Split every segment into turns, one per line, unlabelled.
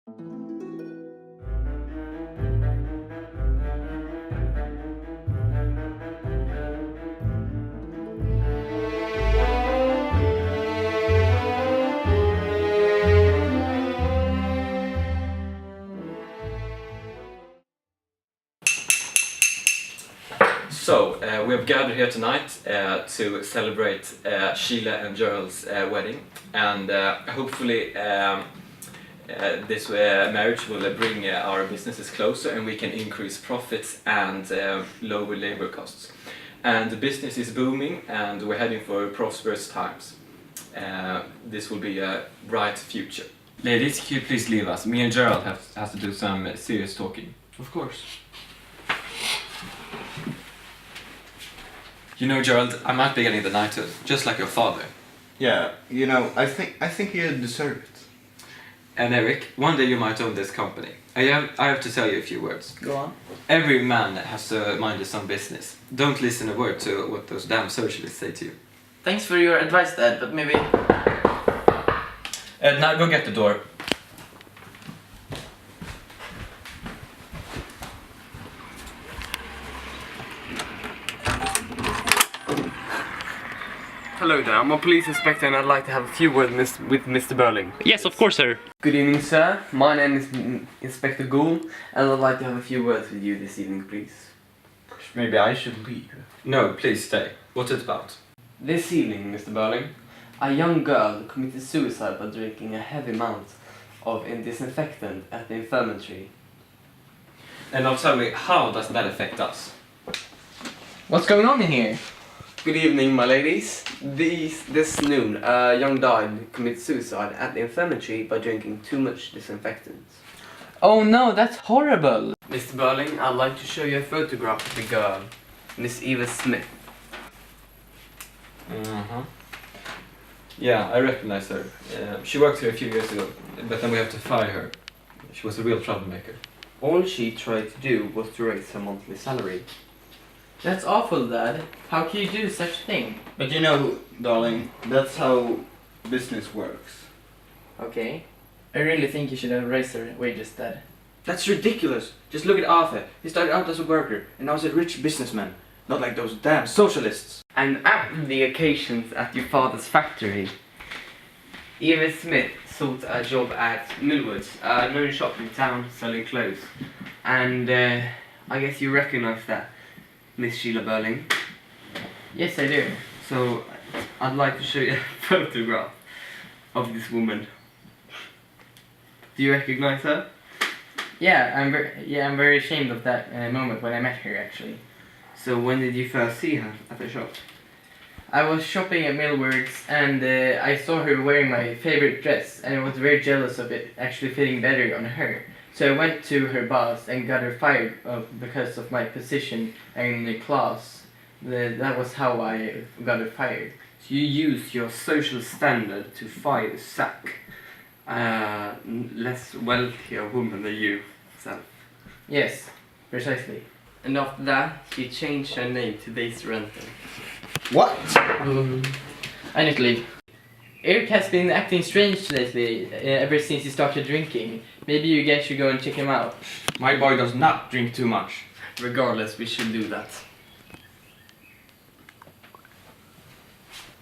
So, we have gathered here tonight to celebrate Sheila and Gerald's wedding, and hopefully this marriage will bring our businesses closer and we can increase profits and lower labor costs. And the business is booming and we're heading for prosperous times. This will be a bright future. Ladies, could you please leave us? Me and Gerald have to do some serious talking.
Of course.
You know, Gerald, I might be getting the knighthood, just like your father.
Yeah, you know, I think you deserve it.
And Eric, one day you might own this company. I have to tell you a few words.
Go on.
Every man has to mind his own business. Don't listen a word to what those damn socialists say to you.
Thanks for your advice, Dad, but maybe...
Now go get the door.
Hello there, I'm a police inspector and I'd like to have a few words with Mr. Burling.
Yes, of course, sir.
Good evening, sir. My name is Inspector Gould and I'd like to have a few words with you this evening, please.
Maybe I should leave.
No, please stay. What's it about?
This evening, Mr. Burling, a young girl committed suicide by drinking a heavy amount of a disinfectant at the infirmary.
And now tell me, how does that affect us?
What's going on in here?
Good evening, my ladies. This noon, a young died committed suicide at the infirmary by drinking too much disinfectant.
Oh no, that's horrible!
Mr. Burling, I'd like to show you a photograph of the girl, Miss Eva Smith.
Yeah, I recognize her. She worked here a few years ago, but then we have to fire her. She was a real troublemaker.
All she tried to do was to raise her monthly salary.
That's awful, Dad. How can you do such a thing?
But you know, darling, that's how business works.
Okay. I really think you should have raised her wages, Dad.
That's ridiculous. Just look at Arthur. He started out as a worker and now he's a rich businessman. Not like those damn socialists.
And at the occasions at your father's factory, Eva Smith sought a job at Millwoods, a known shop in town selling clothes. And I guess you recognize that, Miss Sheila Burling.
Yes, I do.
So I'd like to show you a photograph of this woman. Do you recognize her?
Yeah, I'm very ashamed of that moment when I met her, actually.
So when did you first see her at the shop?
I was shopping at Millwoods and I saw her wearing my favorite dress and I was very jealous of it actually fitting better on her. So I went to her boss and got her fired because of my position in the class. That was how I got her fired.
So you used your social standard to fire sack less wealthier woman than you yourself.
Yes, precisely.
And after that, she changed her name to Daisy Renton.
What?
I need to leave. Eric has been acting strange lately, ever since he started drinking. Maybe you guys should go and check him out.
My boy does not drink too much.
Regardless, we should do that.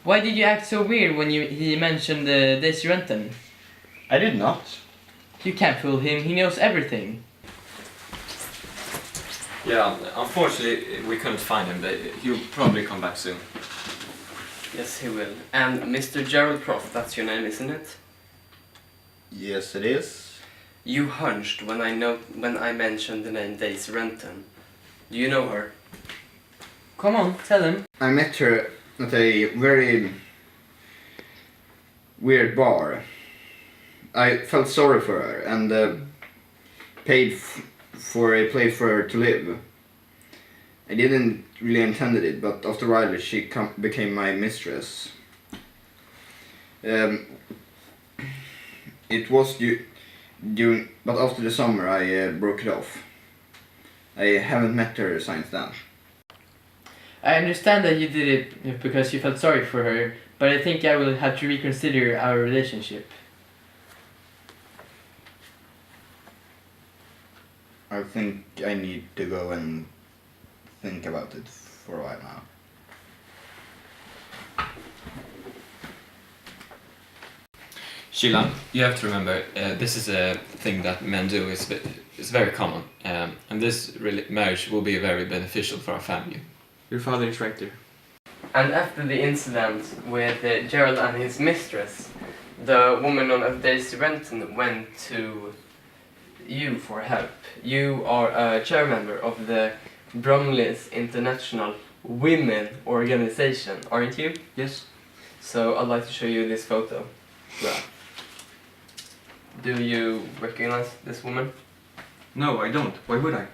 Why did you act so weird when he mentioned Daisy Renton?
I did not.
You can't fool him, he knows everything.
Yeah, unfortunately we couldn't find him. He'll probably come back soon.
Yes, he will. And Mr. Gerald Croft, that's your name, isn't it?
Yes, it is.
You hunched when I mentioned the name Daisy Renton. Do you know her?
Come on, tell him.
I met her at a very weird bar. I felt sorry for her and paid for a place for her to live. I didn't really intended it, but after a while she became my mistress. It was but after the summer I broke it off. I haven't met her since then.
I understand that you did it because you felt sorry for her, but I think I will have to reconsider our relationship.
I think I need to go and think about it for a while now.
Sheila, you have to remember, this is a thing that men do. It's very common, and this marriage will be very beneficial for our family.
Your father is right there.
And after the incident with Gerald and his mistress, the woman known as Daisy Renton went to you for help. You are a chair member of the Bromley's International Women Organization, aren't you?
Yes.
So I'd like to show you this photo. Yeah. Do you recognize this woman?
No, I don't. Why would I?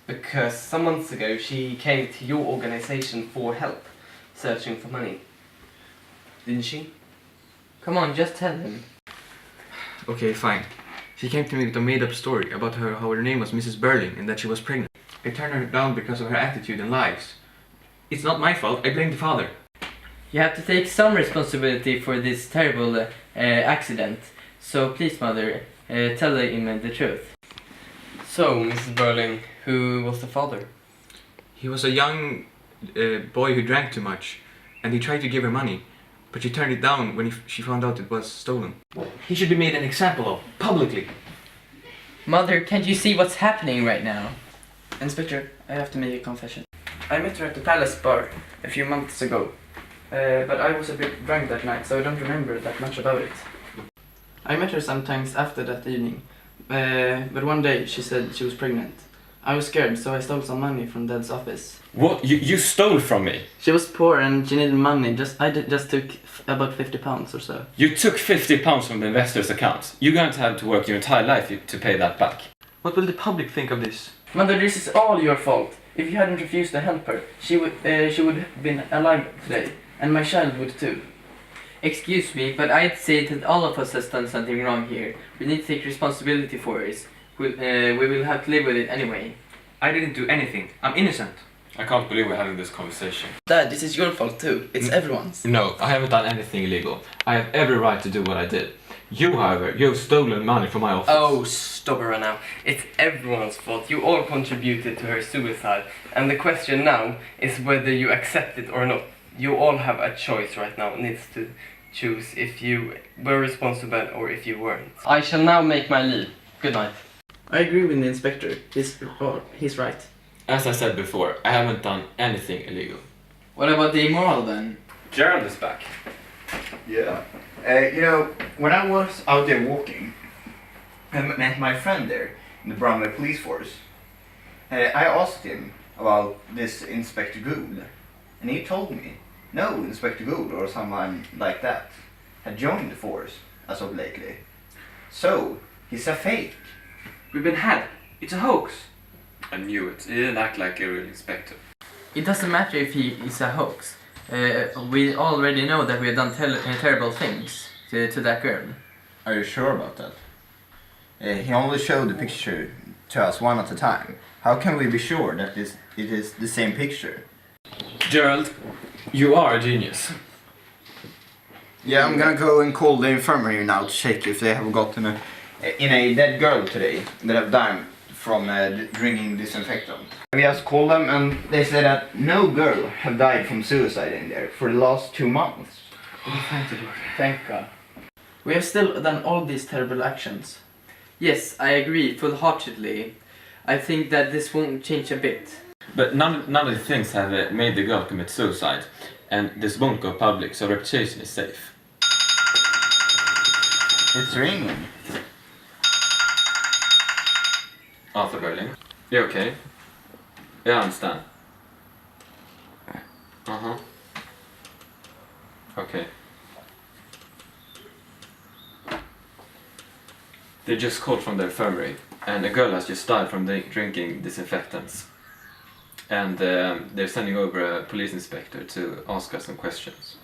Because some months ago she came to your organization for help, searching for money. Didn't she? Come on, just tell him.
Okay, fine. She came to me with a made-up story about how her name was Mrs. Burling and that she was pregnant. I turned her down because of her attitude and lies. It's not my fault. I blame the father.
You have to take some responsibility for this terrible accident. So please, mother, tell him the truth.
So, Mrs. Burling, who was the father?
He was a young boy who drank too much, and he tried to give her money, but she turned it down when she found out it was stolen. He should be made an example of, publicly.
Mother, can't you see what's happening right now?
Inspector, I have to make a confession. I met her at the Palace Bar a few months ago, but I was a bit drunk that night, so I don't remember that much about it. I met her sometimes after that evening, but one day she said she was pregnant. I was scared, so I stole some money from Dad's office.
What? You stole from me?
She was poor and she needed money. I just took about £50 or so.
You took £50 from the investor's account. You're going to have to work your entire life to pay that back.
What will the public think of this?
Mother, this is all your fault. If you hadn't refused to help her, she would have been alive today, and my child would too.
Excuse me, but I'd say that all of us has done something wrong here. We need to take responsibility for it. We will have to live with it anyway.
I didn't do anything. I'm innocent.
I can't believe we're having this conversation.
Dad, this is your fault too. It's everyone's.
No, I haven't done anything illegal. I have every right to do what I did. You, however, you've stolen money from my office.
Oh, stop her now. It's everyone's fault. You all contributed to her suicide. And the question now is whether you accept it or not. You all have a choice right now. Needs to choose if you were responsible or if you weren't. I shall now make my leave. Good night.
I agree with the inspector. He's right.
As I said before, I haven't done anything illegal.
What about the immoral then?
Gerald is back.
Yeah. When I was out there walking, I met my friend there in the Bromley police force. I asked him about this Inspector Gould, and he told me no Inspector Gould or someone like that had joined the force as of lately. So, he's a fake.
We've been had. It's a hoax.
I knew it. He didn't act like a real inspector.
It doesn't matter if he is a hoax. We already know that we have done terrible things to that girl.
Are you sure about that? He only showed the picture to us one at a time. How can we be sure that it is the same picture?
Gerald, you are a genius.
Yeah, I'm gonna go and call the infirmary now to check if they have gotten a dead girl today that have died from drinking disinfectant. We just called them and they said that no girl have died from suicide in there for the last 2 months.
Oh, thank the Lord. Thank God. We have still done all these terrible actions.
Yes, I agree full-heartedly. I think that this won't change a bit.
But none of the things have made the girl commit suicide, and this won't go public, so reputation is safe.
It's ringing.
Arthur Berling. You okay? Yeah, I understand. Uh-huh. Okay. They just called from the infirmary, and a girl has just died from drinking disinfectants. And they're sending over a police inspector to ask us some questions.